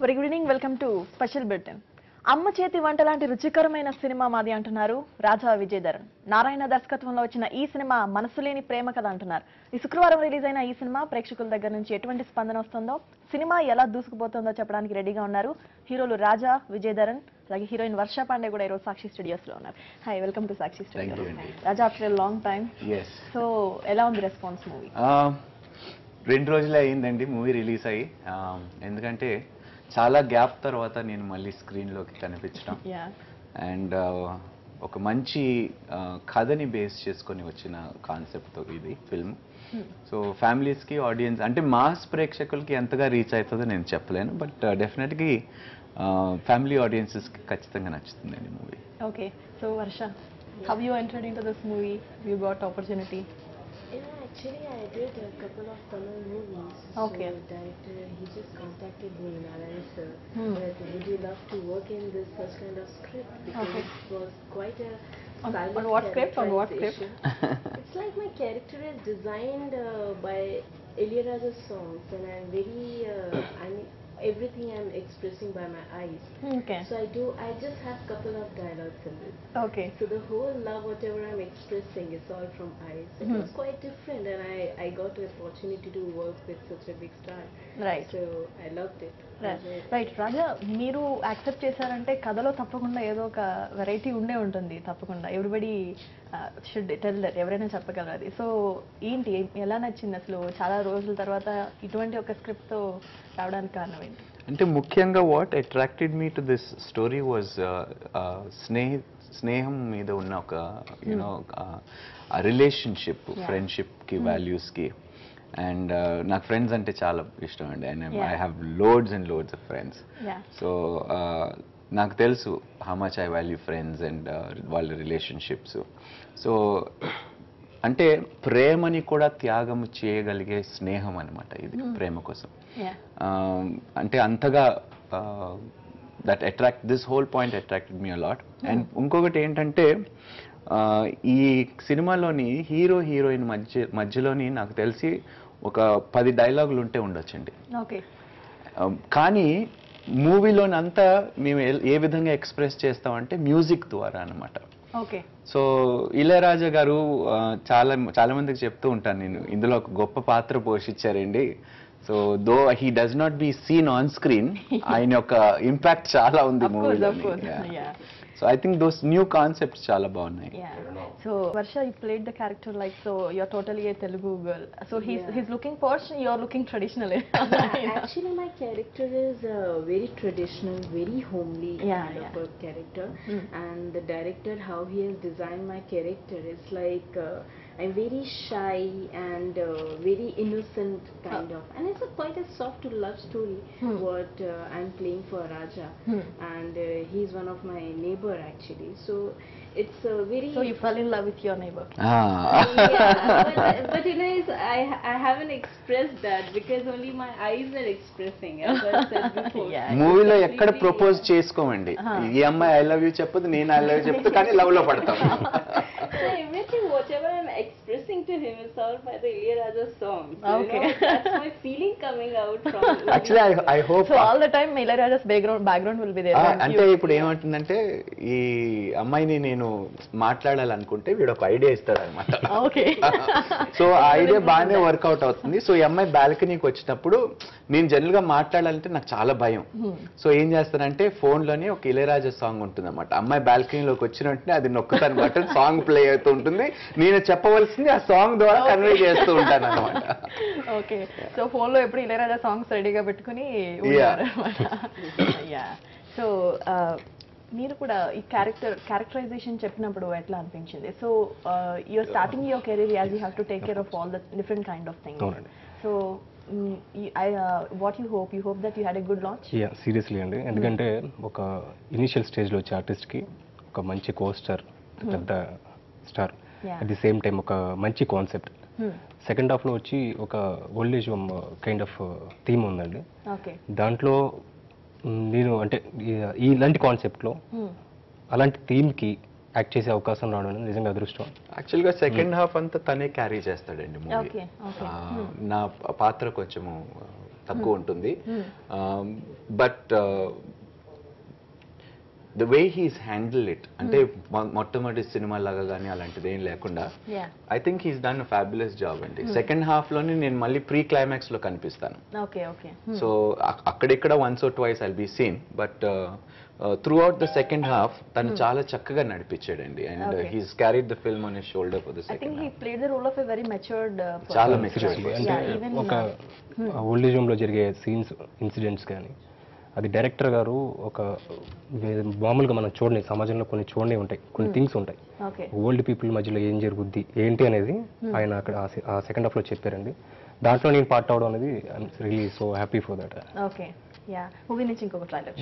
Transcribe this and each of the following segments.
Very good evening, welcome to special bulletin. అమ్మ చేతి వంట లాంటి రుచికరమైన సినిమా మాది అంటున్నారు రాజా విజయధరన్. నారాయణ దర్శకత్వంలో వచ్చిన ఈ సినిమా మనసు లేని ప్రేమ కథ అంటున్నారు. ఈ శుక్రవారం రిలీజ్ అయిన ఈ సినిమా ప్రేక్షకుల దగ్గర నుంచి ఎటువంటి స్పందన వస్తుందో, సినిమా ఎలా దూసుకుపోతుందో చెప్పడానికి రెడీగా ఉన్నారు హీరోలు రాజా విజయధరన్, అలాగే హీరోయిన్ వర్ష పాండే కూడా ఈరోజు సాక్షి స్టూడియోస్ లో ఉన్నారు. Hi, welcome to Sakshi studios. Raja, after a long time. So ఎలా ఉంది రెస్పాన్స్ మూవీ? 2 రోజులే అయిందండి మూవీ రిలీజ్ అయ్యి. ఎందుకంటే చాలా గ్యాప్ తర్వాత నేను మళ్ళీ స్క్రీన్లోకి కనిపించడం అండ్ ఒక మంచి కథని బేస్ చేసుకొని వచ్చిన కాన్సెప్ట్తో ఇది ఫిల్మ్. సో ఫ్యామిలీస్కి, ఆడియన్స్ అంటే మాస్ ప్రేక్షకులకి ఎంతగా రీచ్ అవుతుందో నేను చెప్పలేను, బట్ డెఫినెట్గా ఫ్యామిలీ ఆడియన్సెస్కి ఖచ్చితంగా నచ్చుతుందండి movie. Okay, so Varsha, how you entered into this movie? You got opportunity? Yeah, actually I did a couple of Tamil movies. Okay. So director, he just contacted me, Narayan sir, that would you love to work in this such kind of script, because Okay. it was quite a On what script? On what script? It's like my character is designed by Ilayaraja's songs, and I'm very everything I'm expressing by my eyes. Okay. So I just have couple of dialogues in this. Okay. So the whole love, whatever I'm expressing, is all from eyes. It was quite different, and I got the opportunity to work with such a big star. Right. So I loved it. Right. Raja, మీరు accept చేశారంటే కథలో తప్పకుండా ఏదో ఒక variety ఉండే ఉంటుంది తప్పకుండా. Everybody should tell that, ఎవరైనా చెప్పగలరు అది. సో ఏంటి, ఎలా నచ్చింది అసలు చాలా రోజుల తర్వాత ఇటువంటి ఒక స్క్రిప్ట్తో రావడానికి కారణం ఏంటి? అంటే ముఖ్యంగా what attracted me to this story was స్నేహం మీద ఉన్న ఒక యూనో రిలేషన్షిప్, ఫ్రెండ్షిప్కి, వాల్యూస్కి. అండ్ నాకు ఫ్రెండ్స్ అంటే చాలా ఇష్టం అండి. And I have loads and loads of friends. So నాకు తెలుసు how much I value friends and వాళ్ళ రిలేషన్షిప్స్. సో అంటే ప్రేమని కూడా త్యాగం చేయగలిగే స్నేహం అనమాట ఇది, ప్రేమ కోసం. అంటే అంతగా that this whole point attracted me a lot. And ఇంకొకటి ఏంటంటే ఈ సినిమాలోని హీరో హీరోయిన్ మధ్యలోని నాకు తెలిసి ఒక 10 డైలాగులు ఉంటే ఉండొచ్చండి. కానీ మూవీలోనంతా మేము ఏ విధంగా ఎక్స్ప్రెస్ చేస్తామంటే మ్యూజిక్ ద్వారా అనమాట. సో ఇళయరాజా గారు చాలా మందికి చెప్తూ ఉంటాను నేను, ఇందులో ఒక గొప్ప పాత్ర పోషించారండి. So though he does not be seen on screen, ఆయన యొక్క ఇంపాక్ట్ చాలా ఉంది మూవీలో. So I think those new concepts chala baagunnai. So Varsha, you played the character like, so you're totally a Telugu girl. So he's looking posh, you're looking traditional. Actually my character is very traditional, very homely kind of a character. And the director, how he has designed my character is like I'm very shy and very innocent kind of, and it's quite a soft love story what I'm playing for Raja. And he's one of my neighbor actually, so it's very. So you fell in love with your neighbor? Yeah, but you know, I haven't expressed that because only my eyes are expressing, as I said before. మూవీలో ఎక్కడ propose చేసుకోమండి, ఈ అమ్మాయి I love you చెప్పదు, నేను I love you చెప్తా, కానీ love లో పడతాం. So everything, whatever I'm expressing to him is all by the Ilayaraja songs. So, okay. You know, that's my feeling coming out from. Actually, I hope. So all the time Ilayaraja's background will be there. అంటే ఇప్పుడు ఏమంటుందంటే, ఈ అమ్మాయిని నేను మాట్లాడాలనుకుంటే వీడు ఒక idea ఇస్తాడు అనమాట. సో ఆ ఐడియా బాగానే వర్కౌట్ అవుతుంది. సో ఈ అమ్మాయి బాల్కనీకి వచ్చినప్పుడు నేను జనరల్ గా మాట్లాడాలంటే నాకు చాలా భయం. సో ఏం చేస్తానంటే ఫోన్ లోనే ఒక ఇళయరాజా సాంగ్ ఉంటుంది అనమాట. అమ్మాయి బాల్కనీలోకి వచ్చిన వెంటనే అది నొక్కుతాను బటన్, సాంగ్ ప్లే అవుతూ ఉంటుంది. నేను చెప్పవలసింది ఆ సాంగ్ ద్వారా కన్వే చేస్తూ ఉంటాను అనమాట. ఓకే, సో ఫోన్ లో ఎప్పుడు ఇళయరాజా సాంగ్స్ రెడీగా పెట్టుకుని. సో మీరు కూడా ఈ క్యారెక్టరైజేషన్ చెప్పినప్పుడు ఎట్లా అనిపించింది? So you're starting your career as you have to take care of all the different kind of things. So what you hope that you had a good launch? Seriously అండి, ఎందుకంటే ఒక initial స్టేజ్లో వచ్చే ఆర్టిస్ట్కి ఒక మంచి కోస్టార్, పెద్ద star, at the same time ఒక మంచి కాన్సెప్ట్. సెకండ్ హాఫ్లో వచ్చి ఒక old age home kind of theme ఉందండి. దాంట్లో నేను అంటే ఇలాంటి కాన్సెప్ట్లో అలాంటి థీమ్కి యాక్ట్ చేసే అవకాశం రావడం నిజంగా అదృష్టం. యాక్చువల్గా సెకండ్ హాఫ్ అంతా తనే క్యారీ చేస్తాడండి మూవీ. నా పాత్ర కొంచెము తక్కువ ఉంటుంది. But the way he's handle it అంటే మొట్టమొదటి సినిమా లాగా కానీ అలాంటిది ఏం లేకుండా I think he's done fabulous job అండి. సెకండ్ హాఫ్ లోనే నేను మళ్ళీ ప్రీ క్లైమాక్స్ లో కనిపిస్తాను. సో అక్కడిక్కడ once or twice I'll be seen, but throughout the second half తను చాలా చక్కగా నడిపించాడండి. And he's carried the film on his shoulder for the second half. చాలా మెచ్యూర్డ్. అంటే ఒక ఓల్డ్ ఏజ్ హోమ్ లో జరిగే సీన్స్, ఇన్సిడెంట్స్ కానీ అది డైరెక్టర్ గారు ఒక మామూలుగా మనం చూడని సమాజంలో కొన్ని చూడనే ఉంటాయి, కొన్ని థింగ్స్ ఉంటాయి. ఓల్డ్ పీపుల్ మధ్యలో ఏం జరుగుద్ది ఏంటి అనేది ఆయన అక్కడ ఆ సెకండ్ హాఫ్ లో చెప్పారండి. దాంట్లో నేను పార్ట్ అవడం అనేది I'm really so happy for that. Okay yeah, movie నుంచి ఇంకొక ట్రైలర్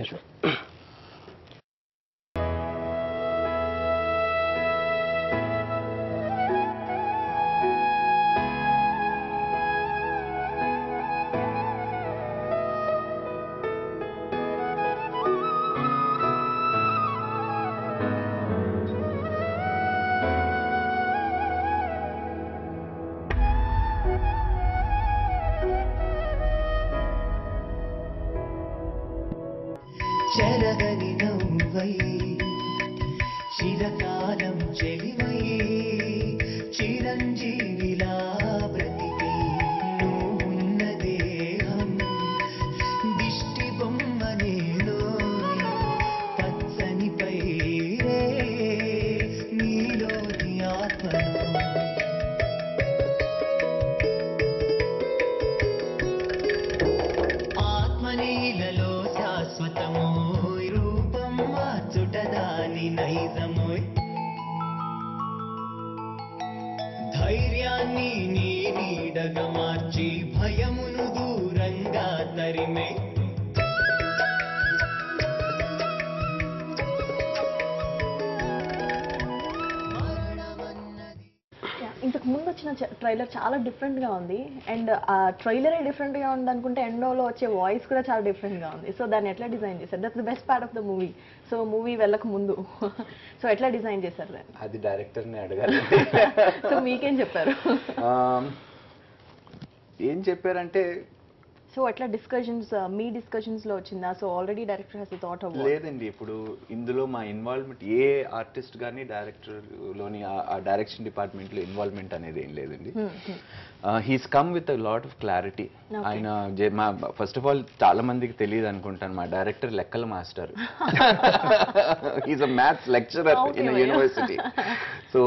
చెరగని నవ్వై చిరకాలం చెలిమై చిరంజీవిలా బ్రతికి నువ్వున్న దేహం దిష్టి బొమ్మ నేను పచ్చని పైరే నీలోని ఆత్మను ఆత్మనీలలో శాశ్వతము రూపం మార్చుటదాని నైజము ధైర్యాన్ని నీ నీడగా మార్చి భయమును దూరంగా తరిమే ఇంతకు ముందు వచ్చిన ట్రైలర్ చాలా డిఫరెంట్ గా ఉంది. అండ్ ఆ ట్రైలరే డిఫరెంట్ గా ఉంది అనుకుంటే ఎండోలో వచ్చే వాయిస్ కూడా చాలా డిఫరెంట్ గా ఉంది. సో దాన్ని ఎట్లా డిజైన్ చేశారు? That's the best part of the movie. So movie వెళ్ళక ముందు సో ఎట్లా డిజైన్ చేశారు దాన్ని? అది డైరెక్టర్ ని అడగాలి. సో మీకేం చెప్పారు? ఏం చెప్పారంటే సో ఎట్లా డిస్కషన్స్, మీ డిస్కషన్స్ లో వచ్చిందా? So already director has thought of లేదండి. ఇప్పుడు ఇందులో మా ఇన్వాల్వ్మెంట్ ఏ ఆర్టిస్ట్ కానీ డైరెక్టర్ లోని ఆ డైరెక్షన్ డిపార్ట్మెంట్ లో ఇన్వాల్వ్మెంట్ అనేది ఏం లేదండి. He's come with a lot of clarity. ఆయన మా ఫస్ట్ ఆఫ్ ఆల్ చాలా మందికి తెలియదు అనుకుంటాను, మా డైరెక్టర్ లెక్కల master. He's a maths lecturer in university. So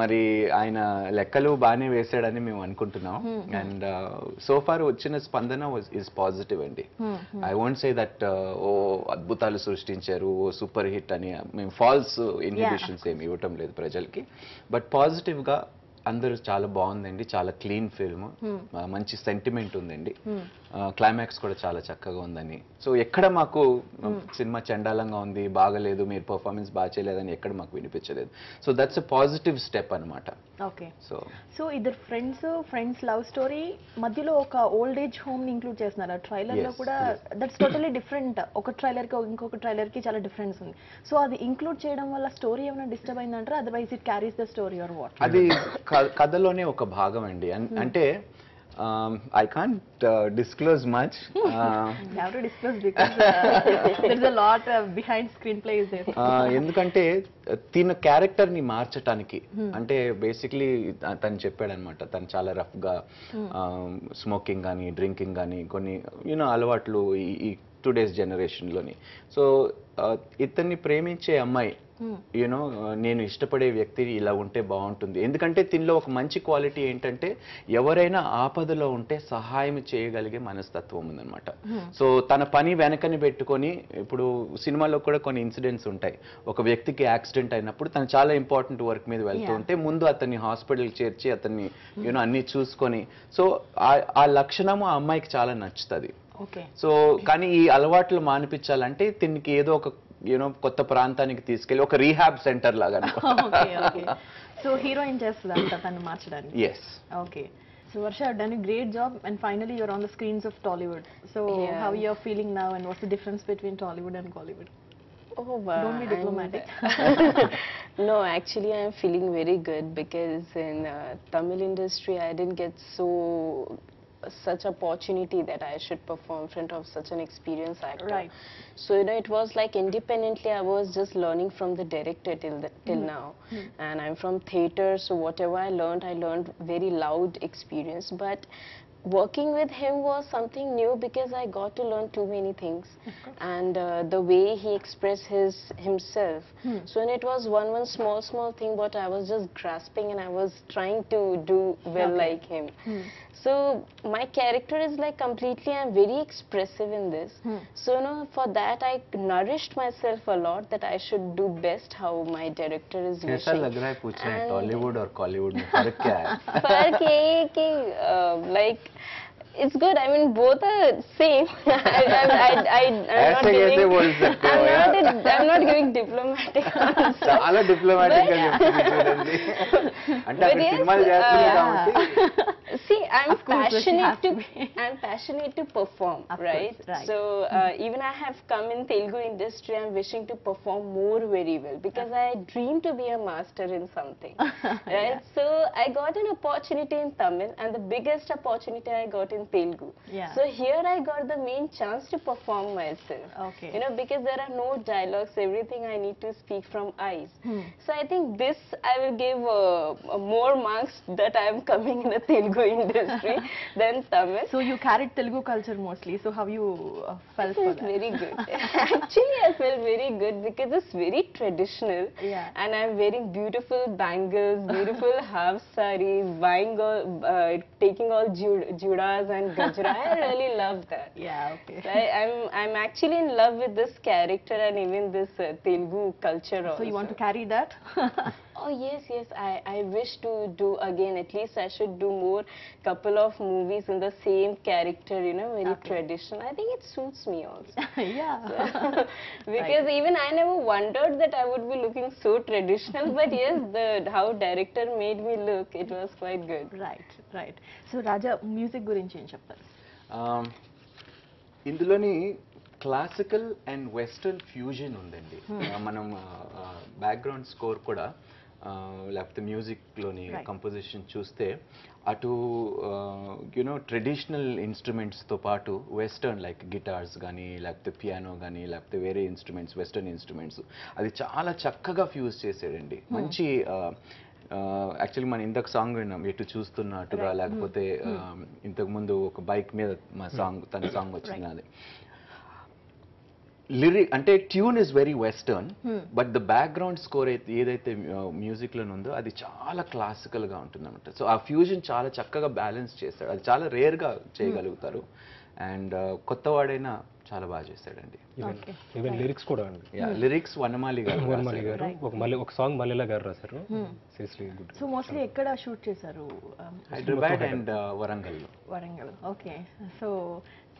మరి ఆయన లెక్కలు బాగానే వేసాడని మేము అనుకుంటున్నాం. అండ్ సో ఫార్ వచ్చిన స్పందన is positive అండి. ఐ వోంట్ సే దట్ ఓ అద్భుతాలు సృష్టించారు, ఓ సూపర్ హిట్ అని మేము ఫాల్స్ ఇన్హిబిషన్స్ ఏమి ఇవ్వటం లేదు ప్రజలకి. బట్ పాజిటివ్ గా అందరూ చాలా బాగుందండి, చాలా క్లీన్ ఫిల్మ్, మంచి సెంటిమెంట్ ఉందండి, క్లైమాక్స్ కూడా చాలా చక్కగా ఉందని. సో ఎక్కడ మాకు సినిమా చండాలంగా ఉంది, బాగలేదు, మీరు పర్ఫార్మెన్స్ బాగా చేయలేదని ఎక్కడ మాకు వినిపించలేదు. So that's a positive step అనమాట. ఓకే. సో ఇద్దరు ఫ్రెండ్స్ లవ్ స్టోరీ మధ్యలో ఒక ఓల్డ్ ఏజ్ హోమ్ ని ఇంక్లూడ్ చేస్తున్నారు ట్రైలర్ లో కూడా. That's totally different. ఒక ట్రైలర్ కి ఇంకొక ట్రైలర్ కి చాలా డిఫరెన్స్ ఉంది. సో అది ఇంక్లూడ్ చేయడం వల్ల స్టోరీ ఏమైనా డిస్టర్బ్ అయిందంటారా? Otherwise it carries the story or what? అది కథలోనే ఒక భాగం అండి. అంటే I can't disclose much. You have to disclose because there's a lot behind screenplay is there. ఎందుకంటే తిన క్యారెక్టర్ ని మార్చటానికి అంటే బేసిక్లీ తను చెప్పాడనమాట, తను చాలా రఫ్ గా స్మోకింగ్ కానీ డ్రింకింగ్ కానీ కొన్ని అలవాట్లు ఈ టుడేస్ జనరేషన్ లోని. సో ఇతన్ని ప్రేమించే అమ్మాయి నేను ఇష్టపడే వ్యక్తి ఇలా ఉంటే బాగుంటుంది. ఎందుకంటే దీనిలో ఒక మంచి క్వాలిటీ ఏంటంటే ఎవరైనా ఆపదలో ఉంటే సహాయం చేయగలిగే మనస్తత్వం ఉందన్నమాట. సో తన పని వెనకని పెట్టుకొని, ఇప్పుడు సినిమాలో కూడా కొన్ని ఇన్సిడెంట్స్ ఉంటాయి, ఒక వ్యక్తికి యాక్సిడెంట్ అయినప్పుడు తను చాలా ఇంపార్టెంట్ వర్క్ మీద వెళ్తూ ఉంటే ముందు అతన్ని హాస్పిటల్కి చేర్చి అతన్ని అన్ని చూసుకొని, సో ఆ లక్షణము ఆ అమ్మాయికి చాలా నచ్చుతుంది. సో కానీ ఈ అలవాట్లు మానిపించాలంటే దీనికి ఏదో ఒక కొత్త ప్రాంతానికి తీసుకెళ్లి ఒక రీహాబ్ సెంటర్ లాగా. సో హీరోయిన్ చేస్తుందంట తను మార్చడానికి. yes okay so Varsha done a great job and finally you're on the screens of Tollywood. So how you're feeling now and what's the difference between Tollywood and Collywood? Oh wow, don't be diplomatic. No, actually I'm feeling very good because in Tamil industry I didn't get so such opportunity that I should perform in front of such an experienced actor. Right. So it was like independently I was just learning from the director till now. And I'm from theater, so whatever I learned very loud experience. But working with him was something new because I got to learn too many things, and the way he expressed himself. So and it was one small thing, but I was just grasping and I was trying to do well like him. So my character is like completely, I'm very expressive in this. So for that I nourished myself a lot that I should do best how my director is कैसा wishing. लग रहा है पूछ रहे हैं टॉलीवुड और कॉलीवुड में फर्क क्या है? फर्क ये है कि like it's good. I mean, both are same. I'm ऐसे कैसे बोल सकते हो यार? I'm not giving diplomatic answer. చాలా డిప్లొమాటిక్ గా చెప్తుంది చూడండి. అంటే అక్కడ సినిమాలు చేస్తుంది కాబట్టి. See, I'm Of course, she has to be. passionate to perform, Of right? course, right. So even I have come in Telugu industry, I'm wishing to perform more very well because I dream to be a master in something, right? So I got an opportunity in Tamil, and the biggest opportunity I got in Telugu. Yeah. So here I got the main chance to perform myself. Okay. Because there are no dialogues, everything I need to speak from eyes. So I think this I will give more marks that I am coming in the Telugu industry than Tamil. So you carried Telugu culture mostly. So how you felt for It's that? very good. Actually, I felt very good because it's very traditional. Yeah. And I'm wearing beautiful bangles, beautiful half sarees, taking all judas and gajra. I really love that. Yeah, okay. So I'm actually in love with this character and even this Telugu culture also. So you want to carry that? Oh yes, I wish to do again. At least I should do more couple of movies in the same character, very traditional. I think it suits me also. Yeah. Because even I never wondered that I would be looking so traditional, but yes, how director made me look, it was quite good. Right. So Raja, music గురించి ఏం చెప్తారు? ఇందులోని classical and western fusion ఉందండి. మనం background score కూడా లేకపోతే మ్యూజిక్లోని composition చూస్తే అటు ట్రెడిషనల్ ఇన్స్ట్రుమెంట్స్తో పాటు వెస్టర్న్ లైక్ గిటార్స్ కానీ లేకపోతే పియానో కానీ లేకపోతే వేరే ఇన్స్ట్రుమెంట్స్ వెస్టర్న్ ఇన్స్ట్రుమెంట్స్ అది చాలా చక్కగా ఫ్యూజ్ చేసాడండి. మంచి యాక్చువల్లీ మనం ఇంతకు సాంగ్ విన్నాం ఎటు చూస్తున్నట్టుగా, లేకపోతే ఇంతకు ముందు ఒక బైక్ మీద మా సాంగ్ తన సాంగ్ వచ్చింది అది. లిరిక్ అంటే tune is very western, but the background score ఏదైతే మ్యూజిక్ లో ఉందో అది చాలా క్లాసికల్ గా ఉంటుంది అనమాట. సో ఆ ఫ్యూజన్ చాలా చక్కగా బ్యాలెన్స్ చేస్తాడు. అది చాలా రేర్ గా చేయగలుగుతారు. అండ్ కొత్త వాడైనా చాలా బాగా చేస్తాడండి. ఈవెన్ లిరిక్స్ కూడా అండి. లిరిక్స్ వనమాలి గారు ఒక సాంగ్ మల్లెలా గారు రాశారు. సో మోస్ట్లీ ఎక్కడ షూట్ చేశారు? Hyderabad and Warangal. Okay. So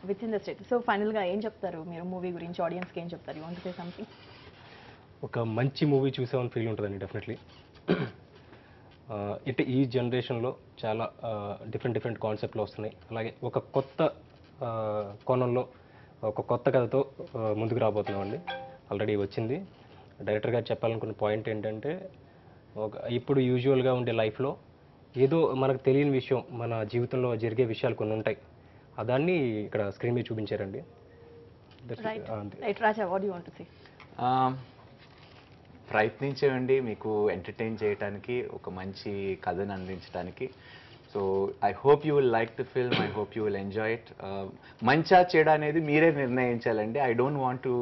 with in the state. So final గా ఏం చెప్తారు మీరు మూవీ గురించి? ఆడియన్స్ కి ఏం చెప్తారు? You want to say something? ఒక మంచి మూవీ చూసామని ఫీల్ ఉంటుందండి డెఫినెట్లీ. అంటే ఈ జనరేషన్లో చాలా డిఫరెంట్ కాన్సెప్ట్లు వస్తున్నాయి. అలాగే ఒక కొత్త కోణంలో ఒక కొత్త కథతో ముందుకు రాబోతున్నామండి. ఆల్రెడీ వచ్చింది. డైరెక్టర్ గారు చెప్పాలనుకున్న పాయింట్ ఏంటంటే ఇప్పుడు యూజువల్గా ఉండే లైఫ్లో ఏదో మనకు తెలియని విషయం, మన జీవితంలో జరిగే విషయాలు కొన్ని ఉంటాయి. అదాన్ని ఇక్కడ స్క్రీన్ మీద చూపించారండి. ప్రయత్నించేవండి మీకు ఎంటర్టైన్ చేయడానికి, ఒక మంచి కథను అందించడానికి. So I hope you will like the film, I hope you will enjoy it. మంచా చెడా అనేది మీరే నిర్ణయించాలండి. ఐ డోంట్ వాంట్ టు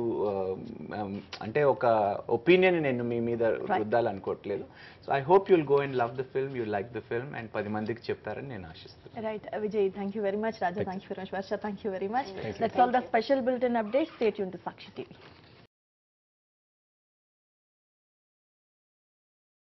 అంటే ఒక ఒపీనియన్ నేను మీ మీద రుద్దాలనుకోవట్లేదు. So I hope you'll go and love the film, you like the film and 10 మందికి చెప్తారని నేను ఆశిస్తున్నాను. Right Vijay, thank you very much. Raja, thank you very much. Varsha, thank you very much. That's all the special bulletin updates. Stay tune to Sakshi TV.